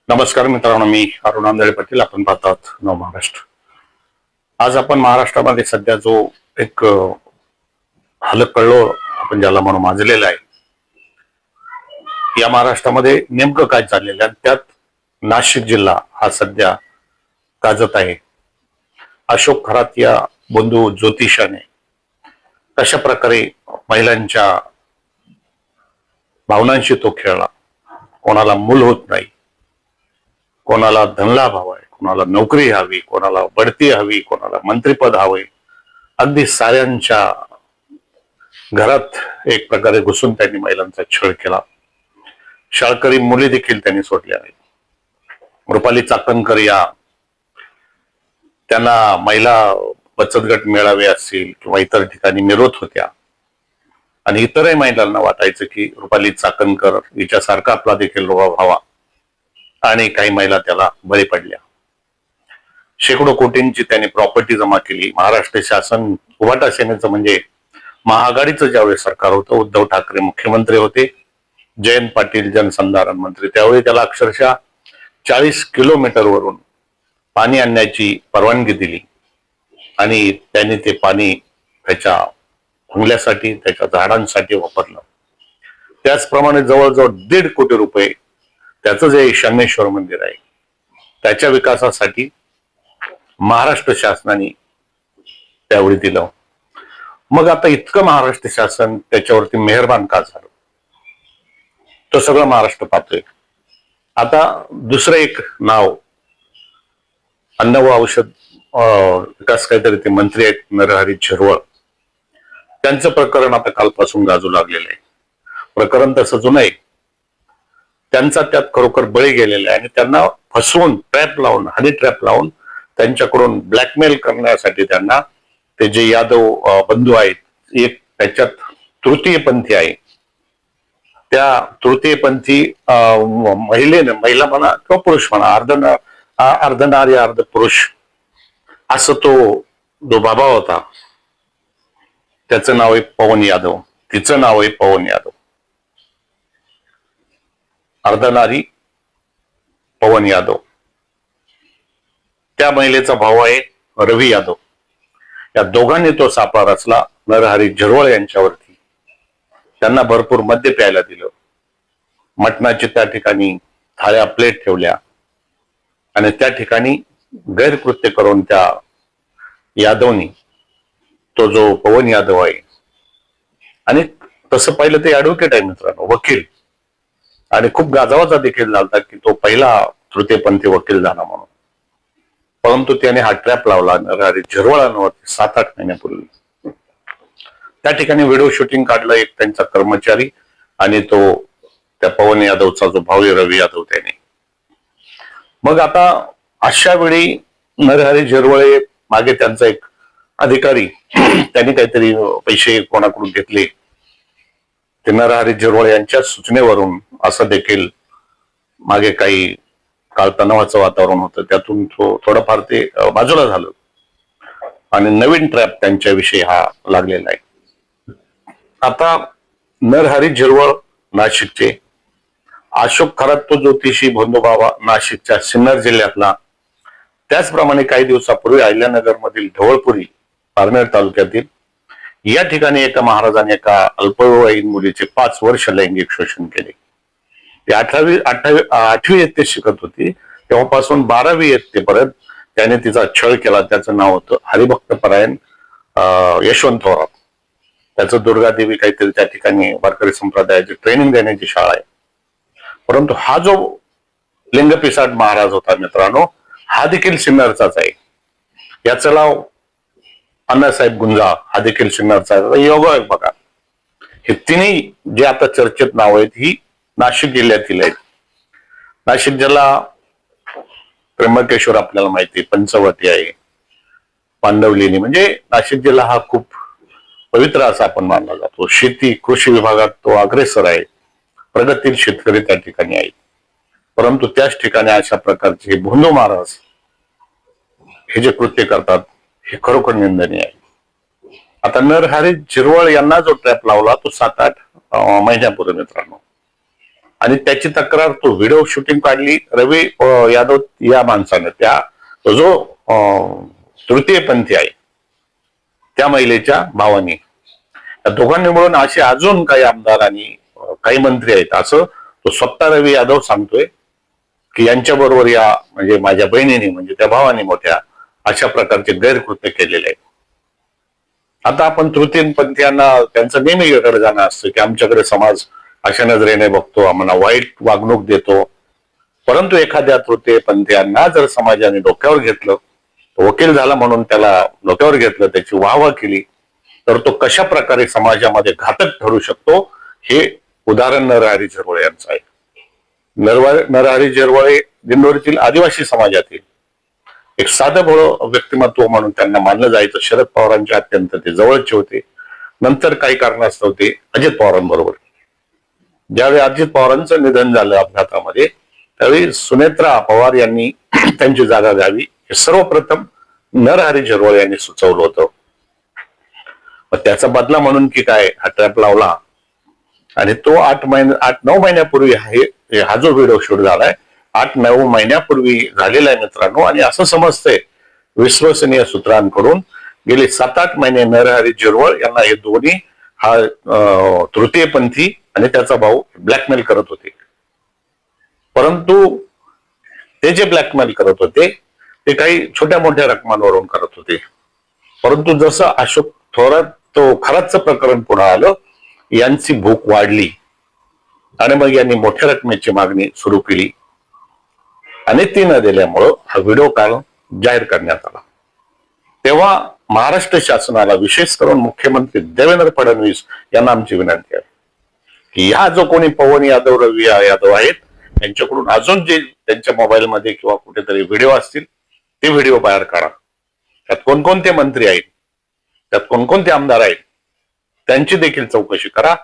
नमस्कार मित्रांनो, मी अरुण आंधळे पाटील. आपण पाहतात नव महाराष्ट्र. आज आपण महाराष्ट्रामध्ये सध्या जो एक हलकल्लोळ आपण ज्याला म्हणून माजलेला आहे, या महाराष्ट्रामध्ये नेमकं काय चाललेलं आहे, त्यात नाशिक जिल्हा हा सध्या गाजत आहे. अशोक खरात या बंधू ज्योतिषाने कशा प्रकारे महिलांच्या भावनांशी तो खेळला. कोणाला मूल होत नाही, कोणाला धनलाभ हवाय, कोणाला नोकरी हवी, कोणाला बढती हवी, कोणाला मंत्रिपद हवे. अगदी साऱ्यांच्या घरात एक प्रकारे घुसून त्यांनी महिलांचा छळ केला. शाळकरी मुली देखील त्यांनी सोडल्या नाही. रुपाली चाकणकर या त्यांना महिला बचत गट मेळावे असतील किंवा इतर ठिकाणी मिरवत होत्या आणि इतरही महिलांना वाटायचं की रुपाली चाकणकर हिच्यासारखा आपला देखील रुबाब व्हावा, आणि काही महिला त्याला बळी पडल्या. शेकडो कोटींची त्यांनी प्रॉपर्टी जमा केली. महाराष्ट्र शासन उभाटा सेनेचं म्हणजे महाआघाडीचं ज्यावेळी सरकार होतं, उद्धव ठाकरे मुख्यमंत्री होते, जयंत पाटील जनसंधारण मंत्री, त्यावेळी त्याला अक्षरशः 40 किलोमीटरवरून पाणी आणण्याची परवानगी दिली आणि त्यांनी ते पाणी त्याच्या बंगल्यासाठी, त्याच्या झाडांसाठी वापरलं. त्याचप्रमाणे जवळजवळ 1.5 कोटी रुपये त्याचं जे शनेश्वर मंदिर आहे त्याच्या विकासासाठी महाराष्ट्र शासनाने त्यावेळी दिलं. मग आता इतकं महाराष्ट्र शासन त्याच्यावरती मेहरबान का झालं, तो सगळं महाराष्ट्र पाहतोय. आता दुसरं एक नाव, अन्न व औषध विकास काहीतरी ते मंत्री आहेत, नरहरी झिरवळ, त्यांचं प्रकरण आता कालपासून गाजू लागलेलं आहे. प्रकरण तसं जुनं आहे, त्यांचा त्यात खरोखर बळी गेलेला आहे आणि त्यांना फसवून ट्रॅप लावून, हनी ट्रॅप लावून त्यांच्याकडून ब्लॅकमेल करण्यासाठी त्यांना ते जे यादव बंधू आहेत, एक त्याच्यात तृतीयपंथी आहे, त्या तृतीयपंथी महिला म्हणा किंवा पुरुष म्हणा, अर्धनारी अर्ध पुरुष असं तो बाबा होता. त्याचं नाव आहे पवन यादव, तिचं नाव आहे पवन यादव. अर्धनारी पवन यादव, त्या महिलेचा भाऊ आहे रवी यादव. या दोघांनी तो सापळा रचला नरहरी झिरवळ यांच्यावरती. त्यांना भरपूर मद्य प्यायला दिलं, मटणाची त्या ठिकाणी थाळ्या प्लेट ठेवल्या आणि त्या ठिकाणी गैरकृत्य करून त्या यादवनी, तो जो पवन यादव आहे, आणि तसं पाहिलं ते ऍडव्होकेट आहे मित्रांनो, वकील, आणि खूप गाजावाचा देखील झाला की तो पहिला तृतीयपंथी वकील झाला म्हणून. परंतु त्याने हा ट्रॅप लावला नरहरी झिरवळांवरती 7-8 महिन्यापूर्वी. त्या ठिकाणी व्हिडिओ शूटिंग काढलं एक त्यांचा कर्मचारी आणि तो त्या पवन यादवचा जो भाऊ रवी यादव त्याने. मग आता अशा वेळी नरहरी झिरवळे मागे त्यांचा एक अधिकारी त्यांनी काहीतरी पैसे कोणाकडून घेतले, ते नरहरी झिरवळ यांच्या सूचनेवरून, असं देखील मागे काही काळ तणावाचं वातावरण होतं, त्यातून थोडंफार ते बाजूला झालं आणि नवीन ट्रॅप त्यांच्याविषयी हा लागलेला आहे. आता नरहरी झिरवळ नाशिकचे, अशोक खरात तो ज्योतिषी बंधूबाबा नाशिकच्या सिन्नर जिल्ह्यातला, त्याचप्रमाणे काही दिवसापूर्वी अहिल्यानगर मधील ढवळपुरी पारनेर तालुक्यातील या ठिकाणी एका महाराजाने एका अल्पवयीन मुलीचे 5 वर्ष लैंगिक शोषण केले. ती 8वी इयत्तेत शिकत होती, तेव्हापासून 12वी इयत्तेपर्यंत त्याने तिचा छळ केला. त्याचं नाव होतं हरिभक्त परायण यशवंत थोरात. त्याचं दुर्गादेवी काहीतरी त्या ठिकाणी वारकरी संप्रदायाची ट्रेनिंग देण्याची शाळा आहे. परंतु हा जो लिंगपिसाट महाराज होता मित्रांनो, हा देखील सिन्नरचाच आहे. याचं नाव अण्णासाहेब गुंजा, हा देखील सिन्नरचा आहे. योग आहे बघा, हे तिन्ही जे आता चर्चेत नाव आहेत ही नाशिक जिल्ह्यातील आहेत. नाशिक जिल्हा त्र्यंबकेश्वर आपल्याला माहिती, पंचवटी आहे, पांडवलेणी, म्हणजे नाशिक जिल्हा हा खूप पवित्र असा आपण मानला जातो. शेती कृषी विभागात तो अग्रेसर आहे, प्रगतील शेतकरी त्या ठिकाणी आहेत. परंतु त्याच ठिकाणी अशा प्रकारचे हे भोंदू महाराज हे जे कृत्य करतात हे खरोखर निंदनीय आहे. आता नरहरी झिरवळ यांना जो ट्रॅप लावला तो 7-8 महिन्यापूर्वी मित्रांनो, आणि त्याची तक्रार तो व्हिडिओ शूटिंग काढली रवी यादव या माणसानं, त्या तो जो तृतीयपंथी आहे त्या महिलेच्या भावानी, त्या दोघांनी मिळून असे अजून काही आमदार आणि काही मंत्री आहेत असं तो स्वतः रवी यादव सांगतोय की यांच्याबरोबर या म्हणजे माझ्या बहिणीने म्हणजे त्या भावाने मोठ्या अशा प्रकारचे गैरकृत्य केलेले आहेत. आता आपण तृतीयपंथीयांना त्यांचं नेहमी वेगळं जाणं असतं की आमच्याकडे समाज अशा नजरेने बघतो, आम्हाला वाईट वागणूक देतो. परंतु एखाद्या तृतीयपंथीयांना जर समाजाने डोक्यावर घेतलं, वकील झाला म्हणून त्याला डोक्यावर घेतलं, त्याची वाहवा केली, तर तो कशा प्रकारे समाजामध्ये घातक ठरू शकतो हे उदाहरण नरहरी झिरवळ यांचं आहे. नरहरी झिरवळ दिंडोरीतील आदिवासी समाजातील एक साधं भोळं व्यक्तिमत्व म्हणून त्यांना मानलं जायचं. शरद पवारांचे अत्यंत ते जवळचे होते. नंतर काही कारणास्तव ते अजित पवारांबरोबर, ज्यावेळी अजित पवारांचं निधन झालं अपघातामध्ये, त्यावेळी सुनेत्रा पवार यांनी त्यांची जागा घ्यावी हे सर्वप्रथम नरहरी झिरवळ यांनी सुचवलं होतं. मग त्याचा बदला म्हणून की काय हा ट्रॅप लावला आणि तो 8-9 महिन्यापूर्वी हा जो व्हिडिओ शूट झालाय 8-9 महिन्यापूर्वी झालेला आहे मित्रांनो. आणि असं समजतंय विश्वसनीय सूत्रांकडून गेले 7-8 महिने नरहरी झिरवळ यांना हे दोन्ही हा तृतीयपंथी आणि त्याचा भाऊ ब्लॅकमेल करत होते. परंतु ते जे ब्लॅकमेल करत होते ते काही छोट्या मोठ्या रकमांवरून करत होते. परंतु जसं अशोक थोरात तो खराचं प्रकरण पुढे आलं, यांची भूक वाढली आणि मग यांनी मोठ्या रकमेची मागणी सुरू केली आणि ती न दिल्यामुळं हा व्हिडिओ काल जाहीर करण्यात आला. तेव्हा महाराष्ट्र शासनाला, विशेष करून मुख्यमंत्री देवेंद्र फडणवीस यांना आमची विनंती आहे की ह्या जो कोणी पवन यादव, रवी यादव आहेत यांच्याकडून अजून जे त्यांच्या मोबाईलमध्ये किंवा कुठेतरी व्हिडिओ असतील ते व्हिडिओ बाहेर काढा. त्यात कोणकोणते मंत्री आहेत, त्यात कोणकोणते आमदार आहेत त्यांची देखील चौकशी करा.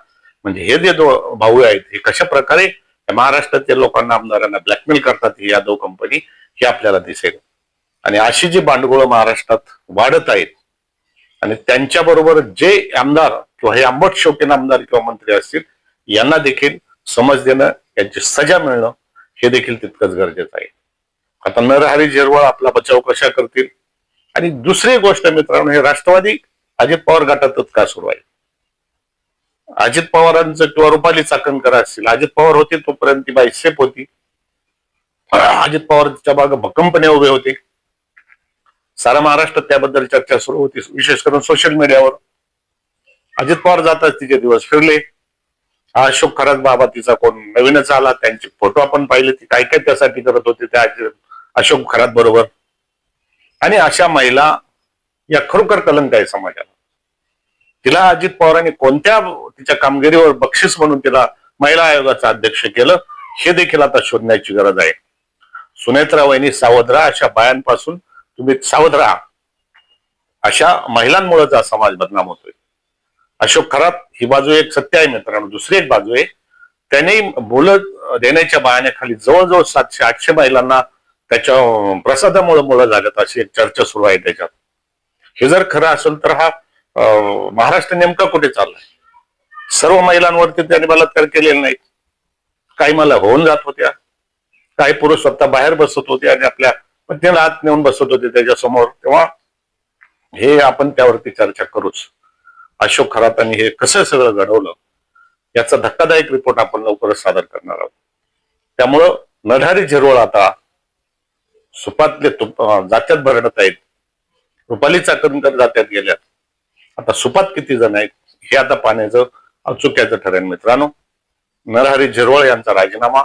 म्हणजे हे जे भाऊ आहेत हे कशा प्रकारे महाराष्ट्रातील लोकांना, आमदारांना ब्लॅकमेल करतात ही यादव कंपनी, हे आपल्याला दिसेल. आणि अशी जी भांडगोळं महाराष्ट्रात वाढत आहेत आणि त्यांच्याबरोबर जे आमदार किंवा हे आंबट शौकीन आमदार किंवा मंत्री असतील यांना देखील समज देणं, यांची सजा मिळणं हे देखील तितकंच गरजेचं आहे. आता नरहरी झिरवळ आपला बचाव कशा करतील. आणि दुसरी गोष्ट मित्रांनो, हे राष्ट्रवादी अजित पवार गटातच का सुरू आहे. अजित पवारांचं किंवा रुपाली चाकणकर असतील, अजित पवार होते तोपर्यंत ती बाई सेफ होती. अजित पवारच्या मागे भक्कमपणे उभे होते. सारा महाराष्ट्रात त्याबद्दल चर्चा सुरू होती, विशेष करून सोशल मीडियावर. अजित पवार जाताच तिचे दिवस फिरले. हा अशोक खरात बाबा तिचा कोण नवीनच आला, त्यांचे फोटो आपण पाहिले, ती काय काय त्यासाठी करत होते त्या अशोक खरात बरोबर. आणि अशा महिला या खरोखर कलंक आहे समाजाला. तिला अजित पवारांनी कोणत्या तिच्या कामगिरीवर बक्षीस म्हणून तिला महिला आयोगाचं अध्यक्ष केलं हे देखील आता शोधण्याची गरज आहे. सुनेत्रा वहिनी सावध राहा, अशा बायांपासून तुम्ही सावध राहा. अशा महिलांमुळे हा समाज बदनाम होतोय. अशोक खरात ही बाजू एक सत्य आहे मित्रांनो. दुसरी एक बाजू आहे, त्यांनी मुलं देण्याच्या बहाण्याखाली जवळजवळ 700-800 महिलांना त्याच्या प्रसादामुळे मुलं झाल्यात अशी एक चर्चा सुरू आहे त्याच्यात. हे जर खरं असेल तर हा महाराष्ट्र नेमका कुठे चाललाय. सर्व महिलांवरती त्याने बलात्कार केलेले नाहीत. काही मला होऊन जात होत्या, काही पुरुष स्वतः बाहेर बसत होते आणि आपल्या पत्नीला आत नेऊन बसत होते त्याच्यासमोर. तेव्हा हे आपण त्यावरती चर्चा करूच. अशोक खरातांनी हे कसं सगळं घडवलं याचा धक्कादायक रिपोर्ट आपण लवकरच सादर करणार आहोत. त्यामुळं नरहरी झिरवळ आता सुपातले जात्यात भरडत आहेत. रुपाली चाकणकर जात्यात गेल्यात. आता सुपात किती जण आहेत हे आता पाहण्याचं औत्सुक्याचं ठरेल मित्रांनो. नरहरी झिरवळ यांचा राजीनामा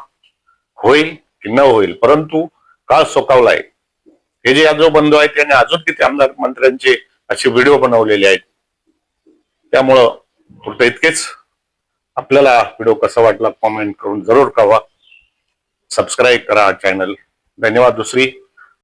होईल की न होईल, परंतु काळ सोकावलाय. हे जे यादव बंधू आहेत त्यांनी अजून किती आमदार मंत्र्यांचे असे व्हिडिओ बनवलेले आहेत. त्यामुळं फक्त इतकेच. आपल्याला व्हिडिओ कसा वाटला कॉमेंट करून जरूर कळवा. सबस्क्राईब करा चॅनल. धन्यवाद. दुसरी